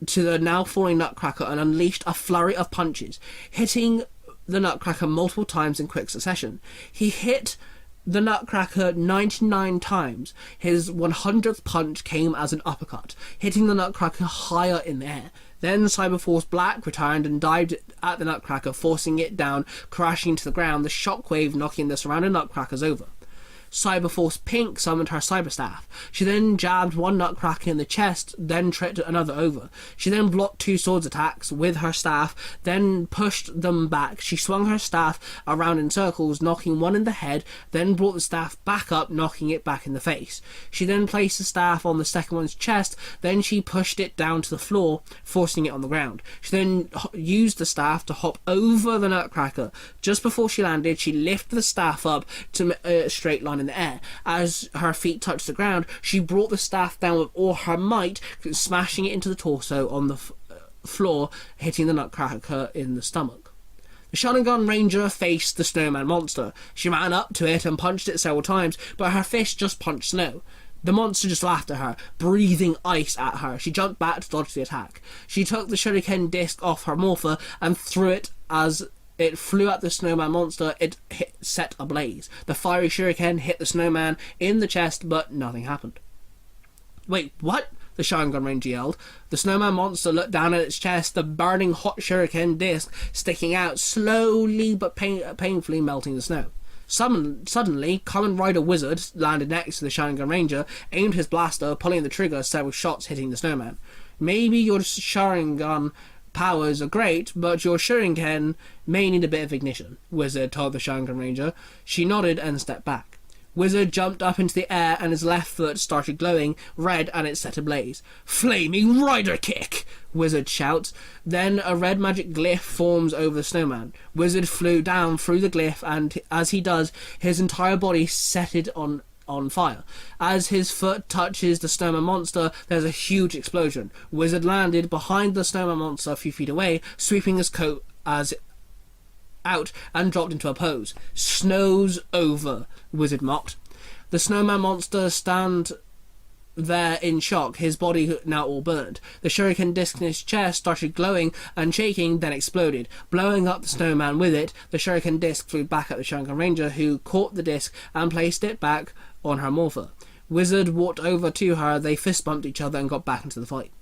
to the now falling Nutcracker and unleashed a flurry of punches, hitting the Nutcracker multiple times in quick succession. He hit the Nutcracker 99 times. His 100th punch came as an uppercut, hitting the Nutcracker higher in the air. Then Cyberforce Black returned and dived at the Nutcracker, forcing it down, crashing to the ground, the shockwave knocking the surrounding Nutcrackers over. Cyberforce Pink summoned her Cyberstaff. She then jabbed one Nutcracker in the chest, then tripped another over. She then blocked two swords attacks with her staff, then pushed them back. She swung her staff around in circles, knocking one in the head, then brought the staff back up, knocking it back in the face. She then placed the staff on the second one's chest, then she pushed it down to the floor, forcing it on the ground. She then used the staff to hop over the Nutcracker. Just before she landed, she lifted the staff up to a straight line in the air. As her feet touched the ground, she brought the staff down with all her might, smashing it into the torso on the floor, hitting the Nutcracker in the stomach. The Sharingan Ranger faced the snowman monster. She ran up to it and punched it several times, but her fist just punched snow. The monster just laughed at her, breathing ice at her. She jumped back to dodge the attack. She took the shuriken disc off her morpher and threw it. As it flew at the snowman monster, it set ablaze. The fiery shuriken hit the snowman in the chest, but nothing happened. Wait, what? The Sharingan Ranger yelled. The snowman monster looked down at its chest, the burning hot shuriken disc sticking out, slowly but painfully melting the snow. Suddenly, Kamen Rider Wizard landed next to the Sharingan Ranger, aimed his blaster, pulling the trigger, several shots hitting the snowman. Maybe your Sharingan powers are great, but your shuriken may need a bit of ignition, Wizard told the Sharingan Ranger. She nodded and stepped back. Wizard jumped up into the air and his left foot started glowing red and it set ablaze. Flaming Rider Kick! Wizard shouts. Then a red magic glyph forms over the snowman. Wizard flew down through the glyph, and as he does, his entire body set it on fire. As his foot touches the snowman monster, there's a huge explosion. Wizard landed behind the snowman monster a few feet away, sweeping his coat out and dropped into a pose. Snow's over, Wizard mocked. The snowman monster stand there in shock, his body now all burned. The shuriken disc in his chest started glowing and shaking, then exploded, blowing up the snowman with it. The shuriken disc flew back at the Sharingan Ranger, who caught the disc and placed it back on her morpher. Wizard walked over to her, they fist bumped each other and got back into the fight.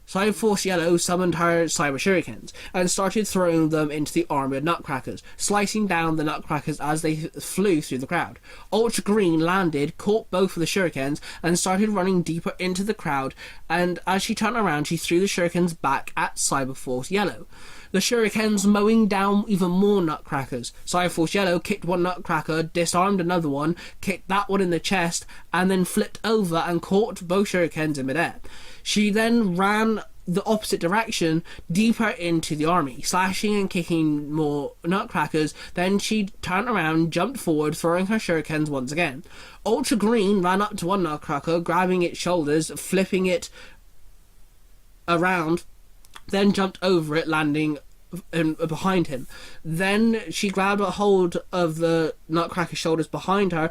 Cyberforce Yellow summoned her Cyber Shurikens and started throwing them into the army of Nutcrackers, slicing down the Nutcrackers as they flew through the crowd. Ultra Green landed, caught both of the Shurikens, and started running deeper into the crowd, and as she turned around, she threw the Shurikens back at Cyberforce Yellow. The Shurikens mowing down even more Nutcrackers. Cyberforce Yellow kicked one Nutcracker, disarmed another one, kicked that one in the chest, and then flipped over and caught both Shurikens in midair. She then ran the opposite direction, deeper into the army, slashing and kicking more Nutcrackers. Then she turned around, jumped forward, throwing her shurikens once again. Ultra Green ran up to one Nutcracker, grabbing its shoulders, flipping it around, then jumped over it, landing behind him. Then she grabbed a hold of the Nutcracker's shoulders behind her,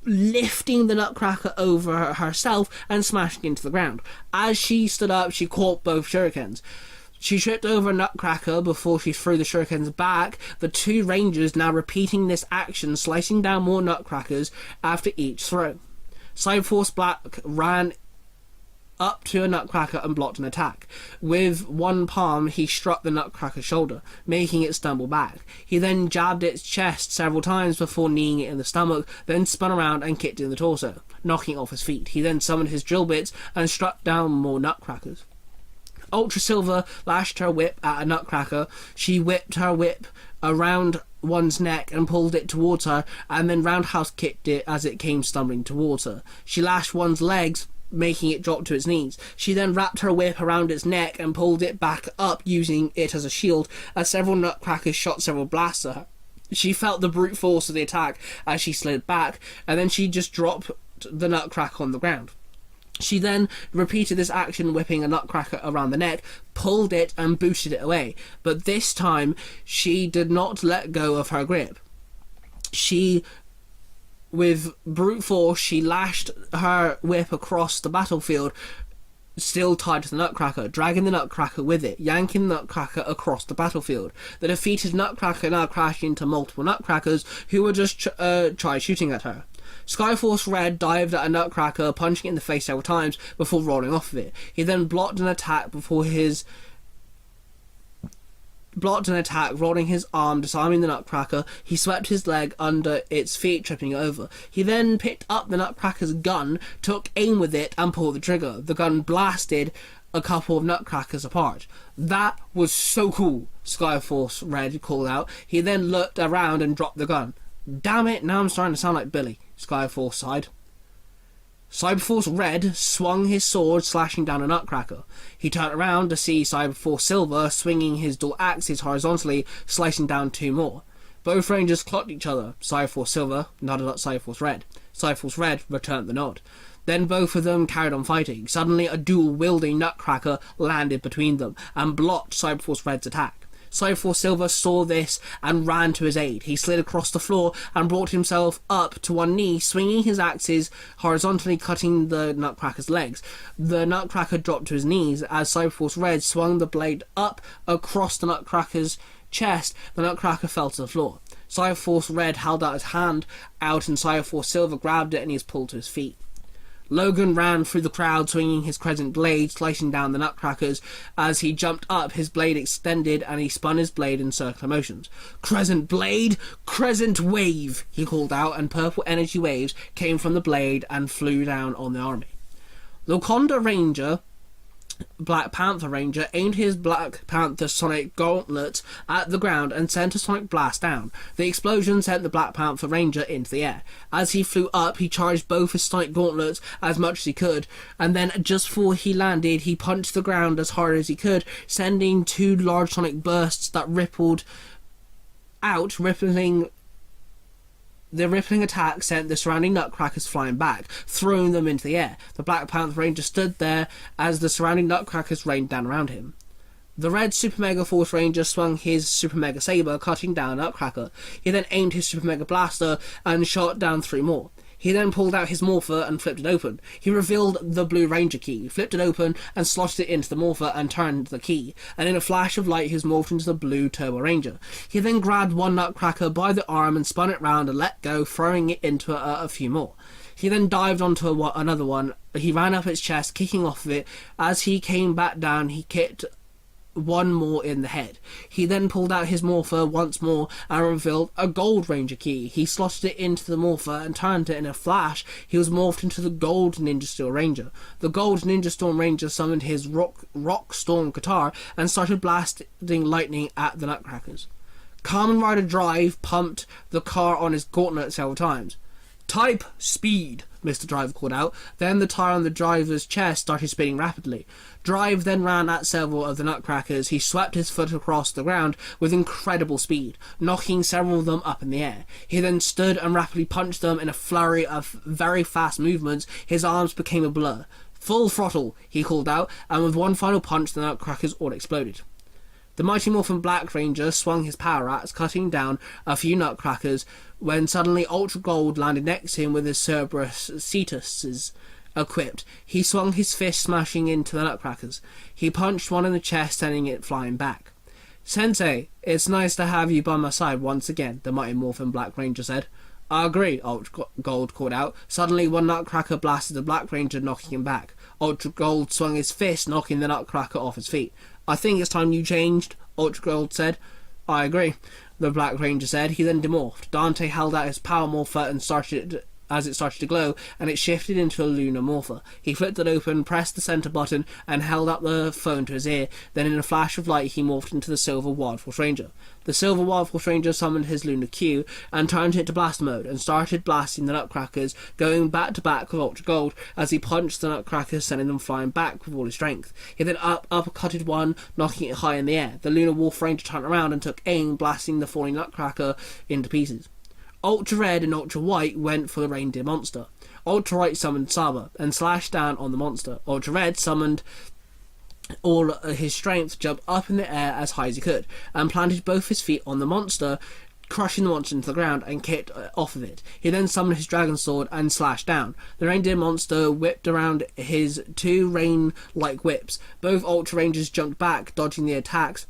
lifting the Nutcracker over herself and smashing into the ground. As she stood up, she caught both shurikens. She tripped over Nutcracker before she threw the shurikens back, the two rangers now repeating this action, slicing down more Nutcrackers after each throw. Cyberforce Black ran up to a Nutcracker and blocked an attack. With one palm, he struck the Nutcracker's shoulder, making it stumble back. He then jabbed its chest several times before kneeing it in the stomach, then spun around and kicked it in the torso, knocking it off his feet. He then summoned his drill bits and struck down more Nutcrackers. Ultra Silver lashed her whip at a Nutcracker. She whipped her whip around one's neck and pulled it towards her, and then roundhouse kicked it as it came stumbling towards her. She lashed one's legs, making it drop to its knees. She then wrapped her whip around its neck and pulled it back up, using it as a shield, as several Nutcrackers shot several blasts at her. She felt the brute force of the attack as she slid back, and then she just dropped the Nutcracker on the ground. She then repeated this action, whipping a Nutcracker around the neck, pulled it and boosted it away. But this time, she did not let go of her grip. With brute force, she lashed her whip across the battlefield, still tied to the Nutcracker, dragging the Nutcracker with it, yanking the Nutcracker across the battlefield. The defeated Nutcracker now crashed into multiple Nutcrackers who were just tried shooting at her. Skyforce Red dived at a Nutcracker, punching it in the face several times before rolling off of it. He then blocked an attack, rolling his arm, disarming the Nutcracker. He swept his leg under its feet, tripping it over. He then picked up the Nutcracker's gun, took aim with it, and pulled the trigger. The gun blasted a couple of Nutcrackers apart. "That was so cool," Skyforce Red called out. He then looked around and dropped the gun. "Damn it, now I'm starting to sound like Billy," Skyforce sighed. Cyberforce Red swung his sword, slashing down a Nutcracker. He turned around to see Cyberforce Silver swinging his dual axes horizontally, slicing down two more. Both Rangers clocked each other. Cyberforce Silver nodded at Cyberforce Red. Cyberforce Red returned the nod. Then both of them carried on fighting. Suddenly, a dual-wielding Nutcracker landed between them and blocked Cyberforce Red's attack. Cyberforce Silver saw this and ran to his aid. He slid across the floor and brought himself up to one knee, swinging his axes horizontally, cutting the Nutcracker's legs. The Nutcracker dropped to his knees as Cyberforce Red swung the blade up across the Nutcracker's chest. The Nutcracker fell to the floor. Cyberforce Red held out his hand out and Cyberforce Silver grabbed it and he was pulled to his feet. Logan ran through the crowd, swinging his crescent blade, slicing down the Nutcrackers. As he jumped up, his blade extended, and he spun his blade in circular motions. "Crescent blade! Crescent wave!" he called out, and purple energy waves came from the blade and flew down on the army. Loconda Ranger, Black Panther Ranger, aimed his Black Panther sonic gauntlet at the ground and sent a sonic blast down. The explosion sent the Black Panther Ranger into the air. As he flew up, he charged both his sonic gauntlets as much as he could, and then just before he landed, he punched the ground as hard as he could, sending two large sonic bursts that rippled out, The rippling attack sent the surrounding Nutcrackers flying back, throwing them into the air. The Black Panther Ranger stood there as the surrounding Nutcrackers rained down around him. The Red Super Mega Force Ranger swung his Super Mega Saber, cutting down a Nutcracker. He then aimed his Super Mega Blaster and shot down three more. He then pulled out his morpher and flipped it open. He revealed the Blue Ranger key, flipped it open, and slotted it into the morpher and turned the key. And in a flash of light, he was morphed into the Blue Turbo Ranger. He then grabbed one Nutcracker by the arm and spun it round and let go, throwing it into a few more. He then dived onto another one. He ran up its chest, kicking off of it. As he came back down, he kicked one more in the head. He then pulled out his morpher once more and revealed a Gold Ranger key. He slotted it into the morpher and turned it in a flash. He was morphed into the Gold Ninja Storm Ranger. The Gold Ninja Storm Ranger summoned his Rock Storm guitar and started blasting lightning at the Nutcrackers. Kamen Rider Drive pumped the car on his gauntlet several times. "Type speed," Mr. Drive called out. Then the tire on the driver's chest started spinning rapidly. Drive then ran at several of the Nutcrackers. He swept his foot across the ground with incredible speed, knocking several of them up in the air. He then stood and rapidly punched them in a flurry of very fast movements. His arms became a blur. "Full throttle," he called out, and with one final punch the Nutcrackers all exploded. The Mighty Morphin Black Ranger swung his power axe, cutting down a few Nutcrackers, when suddenly Ultra Gold landed next to him with his Cerberus Cetuses equipped. He swung his fist, smashing into the Nutcrackers. He punched one in the chest, sending it flying back. "Sensei, it's nice to have you by my side once again," the Mighty Morphin Black Ranger said. I agree, Ultra Gold called out. Suddenly, one Nutcracker blasted the Black Ranger, knocking him back. Ultra Gold swung his fist, knocking the Nutcracker off his feet. I think it's time you changed, Ultra Gold said. I agree, the Black Ranger said. He then demorphed. Dante held out his power morpher and started to glow, and it shifted into a lunar morpher. He flipped it open, pressed the center button, and held up the phone to his ear. Then in a flash of light, he morphed into the Silver Wild Force Ranger. The Silver Wild Force Ranger summoned his lunar Q and turned it to blast mode and started blasting the Nutcrackers, going back to back with Ultra Gold as he punched the Nutcrackers, sending them flying back with all his strength. He then uppercutted one, knocking it high in the air. The Lunar Wolf Ranger turned around and took aim, blasting the falling Nutcracker into pieces. Ultra Red and Ultra White went for the reindeer monster. Ultra White summoned Saba and slashed down on the monster. Ultra Red summoned all his strength, jumped up in the air as high as he could, and planted both his feet on the monster, crushing the monster into the ground and kicked off of it. He then summoned his dragon sword and slashed down. The reindeer monster whipped around his two rain-like whips. Both Ultra Rangers jumped back, dodging the attacks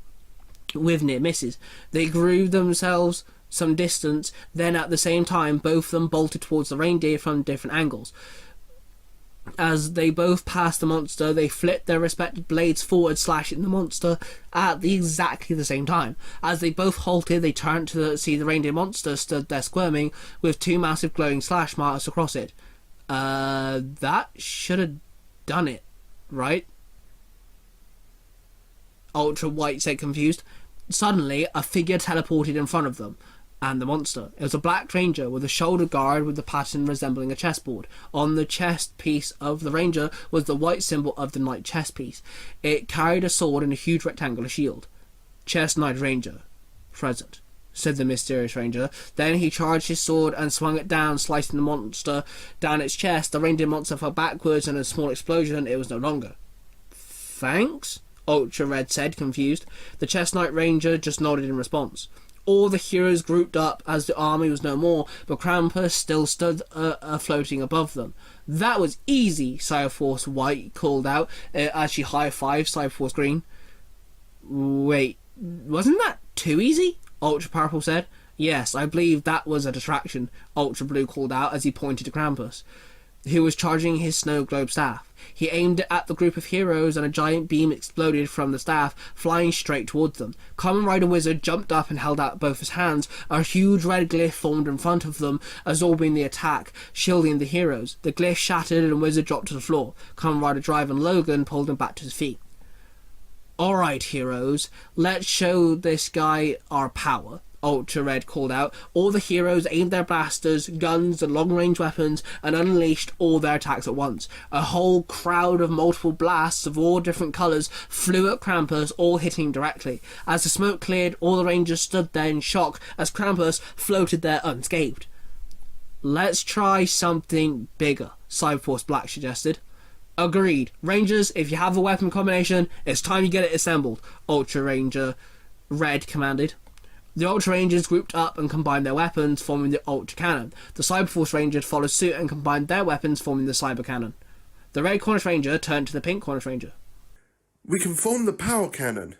with near misses. They grew themselves some distance, then at the same time both of them bolted towards the reindeer from different angles. As they both passed the monster, they flipped their respective blades forward, slashing the monster at exactly the same time. As they both halted, they turned to see the reindeer monster stood there squirming with two massive glowing slash marks across it. That should have done it, right? Ultra White said, confused. Suddenly, a figure teleported in front of them and the monster. It was a Black Ranger with a shoulder guard with the pattern resembling a chessboard. On the chest piece of the Ranger was the white symbol of the Knight chess piece. It carried a sword and a huge rectangular shield. Chess Knight Ranger. Present, said the mysterious Ranger. Then he charged his sword and swung it down, slicing the monster down its chest. The reindeer monster fell backwards, and in a small explosion, it was no longer. Thanks? Ultra Red said, confused. The Chess Knight Ranger just nodded in response. All the heroes grouped up as the army was no more, but Krampus still stood floating above them. That was easy, Cyberforce White called out as she high-fived Cyberforce Green. Wait, wasn't that too easy? Ultra Purple said. Yes, I believe that was a distraction, Ultra Blue called out as he pointed to Krampus, who was charging his snow globe staff. He aimed it at the group of heroes, and a giant beam exploded from the staff, flying straight towards them. Kamen Rider Wizard jumped up and held out both his hands. A huge red glyph formed in front of them, absorbing the attack, shielding the heroes. The glyph shattered, and Wizard dropped to the floor. Kamen Rider Drive and Logan pulled him back to his feet. Alright, heroes, let's show this guy our power, Ultra Red called out. All the heroes aimed their blasters, guns, and long-range weapons and unleashed all their attacks at once. A whole crowd of multiple blasts of all different colours flew at Krampus, all hitting directly. As the smoke cleared, all the Rangers stood there in shock as Krampus floated there unscathed. Let's try something bigger, Cyberforce Black suggested. Agreed. Rangers, if you have a weapon combination, it's time you get it assembled, Ultra Ranger Red commanded. The Ultra Rangers grouped up and combined their weapons, forming the Ultra Cannon. The Cyberforce Rangers followed suit and combined their weapons, forming the Cyber Cannon. The Red Cornish Ranger turned to the Pink Cornish Ranger. We can form the power cannon,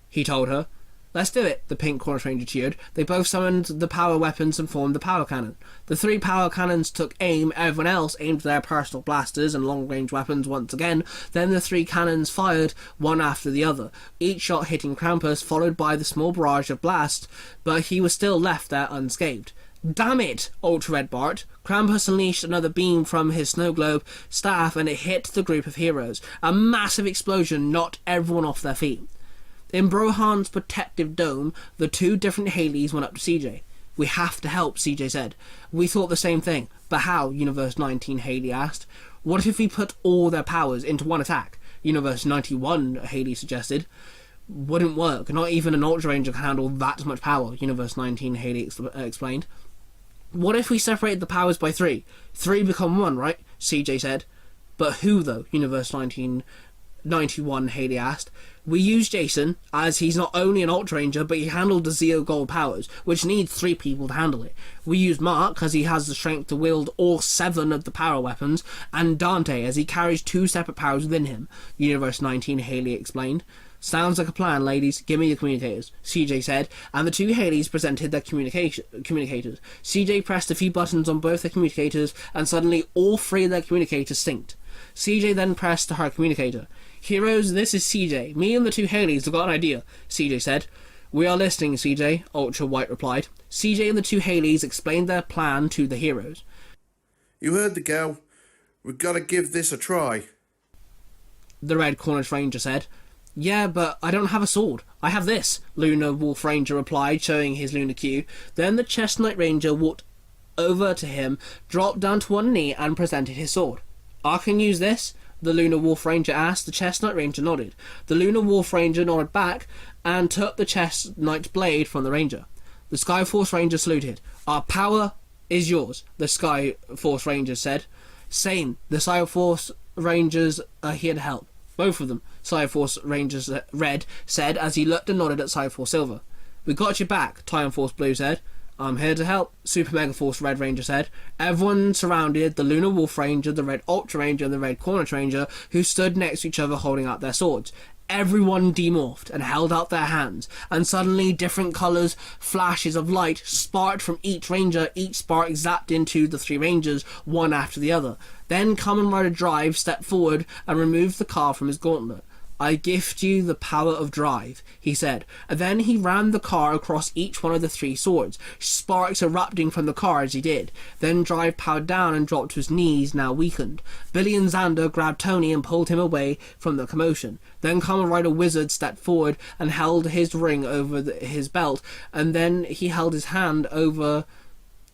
he told her. Let's do it, the Pink Cornish Ranger cheered. They both summoned the power weapons and formed the power cannon. The three power cannons took aim. Everyone else aimed their personal blasters and long-range weapons once again. Then the three cannons fired, one after the other, each shot hitting Krampus, followed by the small barrage of blasts, but he was still left there unscathed. Damn it, Ultra Red barked. Krampus unleashed another beam from his snow globe staff, and it hit the group of heroes. A massive explosion knocked everyone off their feet. In Brohan's protective dome, the two different Haleys went up to CJ. We have to help, CJ said. We thought the same thing. But how? Universe 19 Haley asked. What if we put all their powers into one attack? Universe 91 Haley suggested. Wouldn't work. Not even an Ultra Ranger can handle that much power, Universe 19 Haley explained. What if we separated the powers by 3? 3 become 1, right? CJ said. But who, though? Universe 1991 Haley asked. We used Jason, as he's not only an Ultra Ranger, but he handled the Zeo Gold powers, which needs 3 people to handle it. We used Mark, as he has the strength to wield all 7 of the power weapons, and Dante, as he carries 2 separate powers within him, Universe 19 Haley explained. Sounds like a plan, ladies. Give me your communicators, CJ said, and the two Haleys presented their communicators. CJ pressed a few buttons on both their communicators, and suddenly all three of their communicators synced. CJ then pressed her communicator. Heroes, this is CJ. Me and the two Haleys have got an idea, CJ said. We are listening, CJ, Ultra White replied. CJ and the two Haleys explained their plan to the heroes. You heard the gal. We've got to give this a try, the Red Cornish Ranger said. Yeah, but I don't have a sword. I have this, Lunar Wolf Ranger replied, showing his Lunar Q. Then the Chestnut Ranger walked over to him, dropped down to one knee, and presented his sword. I can use this? The Lunar Wolf Ranger asked. The Chestnut Ranger nodded. The Lunar Wolf Ranger nodded back and took the Chestnut blade from the Ranger. The Skyforce Ranger saluted. Our power is yours, the Skyforce Ranger said. Same, the Skyforce Rangers are here to help. Both of them, Skyforce Rangers Red said as he looked and nodded at Skyforce Silver. We got your back, Time Force Blue said. I'm here to help, Super Mega Force Red Ranger said. Everyone surrounded the Lunar Wolf Ranger, the Red Ultra Ranger, and the Red Cornish Ranger, who stood next to each other holding out their swords. Everyone demorphed and held out their hands, and suddenly different colours, flashes of light, sparked from each ranger. Each spark zapped into the three rangers, one after the other. Then Kamen Rider Drive stepped forward and removed the card from his gauntlet. I gift you the power of Drive, he said, and then he ran the car across each one of the three swords, sparks erupting from the car as he did. Then Drive powered down and dropped to his knees, now weakened. Billy and Xander grabbed Tony and pulled him away from the commotion. Then Kamen Rider Wizard stepped forward and held his ring over his belt, and then he held his hand over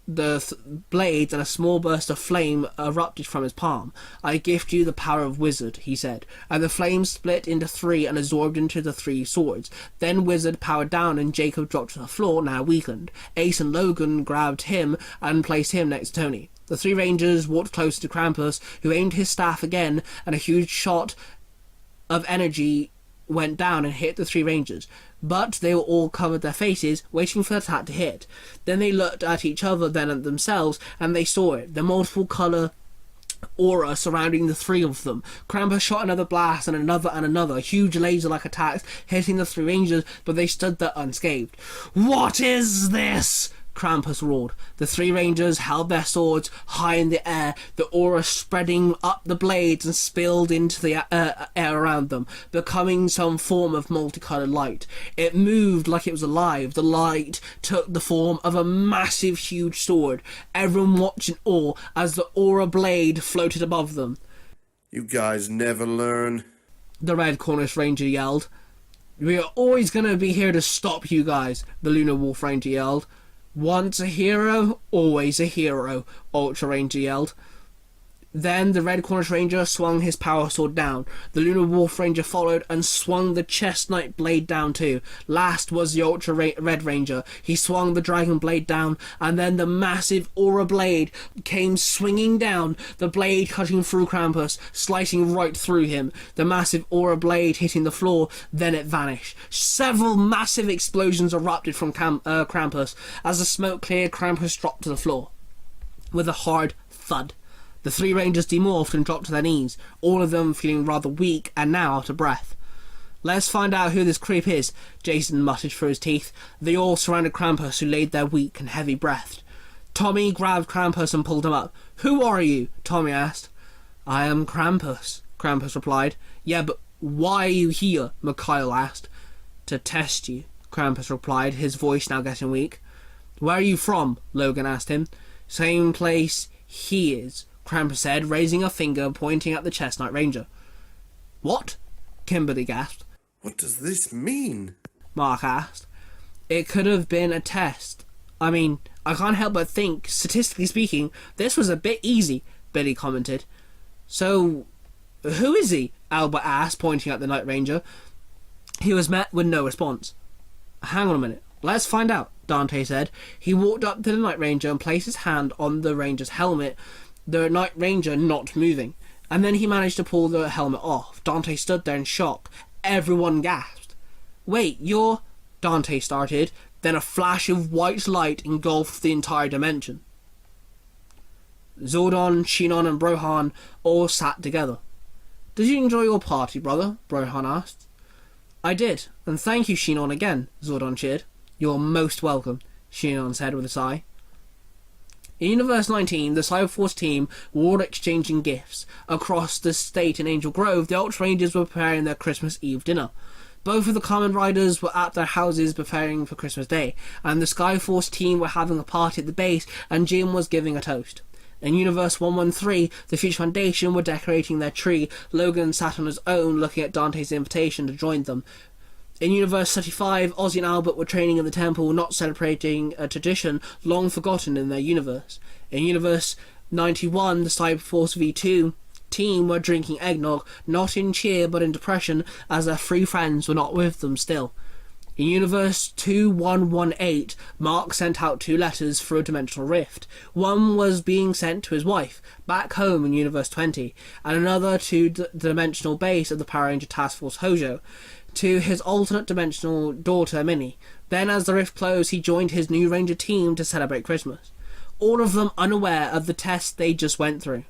the blades, and a small burst of flame erupted from his palm. I gift you the power of Wizard, he said, and the flames split into three and absorbed into the three swords. Then Wizard powered down and Jacob dropped to the floor, now weakened. Ace and Logan grabbed him and placed him next to Tony. The three rangers walked closer to Krampus, who aimed his staff again, and a huge shot of energy went down and hit the three rangers. But they were all covered their faces, waiting for the attack to hit. Then they looked at each other, then at themselves, and they saw it. The multiple colour aura surrounding the three of them. Krampus shot another blast and another, huge laser-like attacks hitting the three rangers, but they stood there unscathed. What is this? Krampus roared. The three rangers held their swords high in the air, the aura spreading up the blades and spilled into the air around them, becoming some form of multicolored light. It moved like it was alive. The light took the form of a massive, huge sword. Everyone watched in awe as the aura blade floated above them. You guys never learn, the Red Cornish Ranger yelled. We are always going to be here to stop you guys, the Lunar Wolf Ranger yelled. Once a hero, always a hero, Ultra Ranger yelled. Then the Red Cornish Ranger swung his power sword down. The Lunar Wolf Ranger followed and swung the Chestnut blade down too. Last was the Ultra Red Ranger. He swung the Dragon blade down, and then the massive Aura blade came swinging down, the blade cutting through Krampus, slicing right through him. The massive Aura blade hitting the floor, then it vanished. Several massive explosions erupted from Krampus. As the smoke cleared, Krampus dropped to the floor with a hard thud. The three rangers demorphed and dropped to their knees, all of them feeling rather weak and now out of breath. Let's find out who this creep is, Jason muttered through his teeth. They all surrounded Krampus, who laid there weak and heavy-breathed. Tommy grabbed Krampus and pulled him up. Who are you? Tommy asked. I am Krampus, Krampus replied. Yeah, but why are you here? Mikhail asked. To test you, Krampus replied, his voice now getting weak. Where are you from? Logan asked him. Same place he is, Krampus said, raising a finger pointing at the Chestnut Ranger. What? Kimberly gasped. What does this mean? Mark asked. It could have been a test. I mean, I can't help but think, statistically speaking, this was a bit easy, Billy commented. So, who is he? Albert asked, pointing at the Night Ranger. He was met with no response. Hang on a minute. Let's find out, Dante said. He walked up to the Night Ranger and placed his hand on the Ranger's helmet, the Night Ranger not moving, and then he managed to pull the helmet off. Dante stood there in shock. Everyone gasped. Wait, you're... Dante started, then a flash of white light engulfed the entire dimension. Zordon, Shinon and Brohan all sat together. Did you enjoy your party, brother? Brohan asked. I did, and thank you, Shinon, again, Zordon cheered. You're most welcome, Shinon said with a sigh. In Universe 19, the Cyberforce team were all exchanging gifts. Across the state in Angel Grove, the Ultra Rangers were preparing their Christmas Eve dinner. Both of the Kamen Riders were at their houses preparing for Christmas Day, and the Skyforce team were having a party at the base, and Jim was giving a toast. In Universe 113, the Future Foundation were decorating their tree. Logan sat on his own, looking at Dante's invitation to join them. In Universe 35, Ozzy and Albert were training in the temple, not celebrating a tradition long forgotten in their universe. In Universe 91, the Cyberforce V2 team were drinking eggnog, not in cheer but in depression, as their three friends were not with them still. In Universe 2118, Mark sent out 2 letters through a dimensional rift. One was being sent to his wife, back home in Universe 20, and another to the dimensional base of the Power Ranger Task Force Hojo, to his alternate dimensional daughter Minnie. Then as the rift closed, he joined his new Ranger team to celebrate Christmas. All of them unaware of the test they just went through.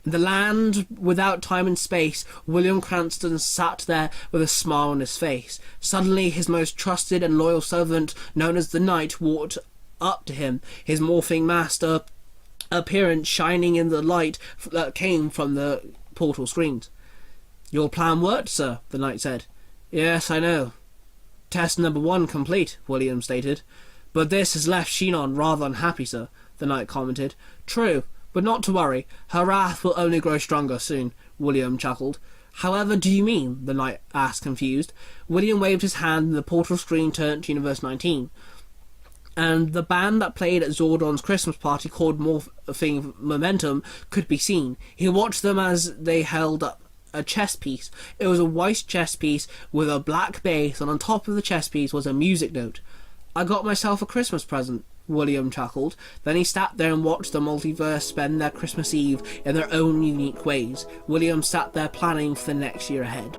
In the land without time and space, William Cranston sat there with a smile on his face. Suddenly, his most trusted and loyal servant, known as the Knight, walked up to him, his morphing master appearance shining in the light that came from the portal screens. "Your plan worked, sir," the Knight said. "Yes, I know. Test number 1 complete," William stated. "But this has left Shinon rather unhappy, sir," the Knight commented. "True. But not to worry, her wrath will only grow stronger soon," William chuckled. "However do you mean?" the Knight asked, confused. William waved his hand and the portal screen turned to Universe 19. And the band that played at Zordon's Christmas party called Morphing Momentum could be seen. He watched them as they held up a chess piece. It was a white chess piece with a black base, and on top of the chess piece was a music note. "I got myself a Christmas present," William chuckled. Then he sat there and watched the multiverse spend their Christmas Eve in their own unique ways. William sat there planning for the next year ahead.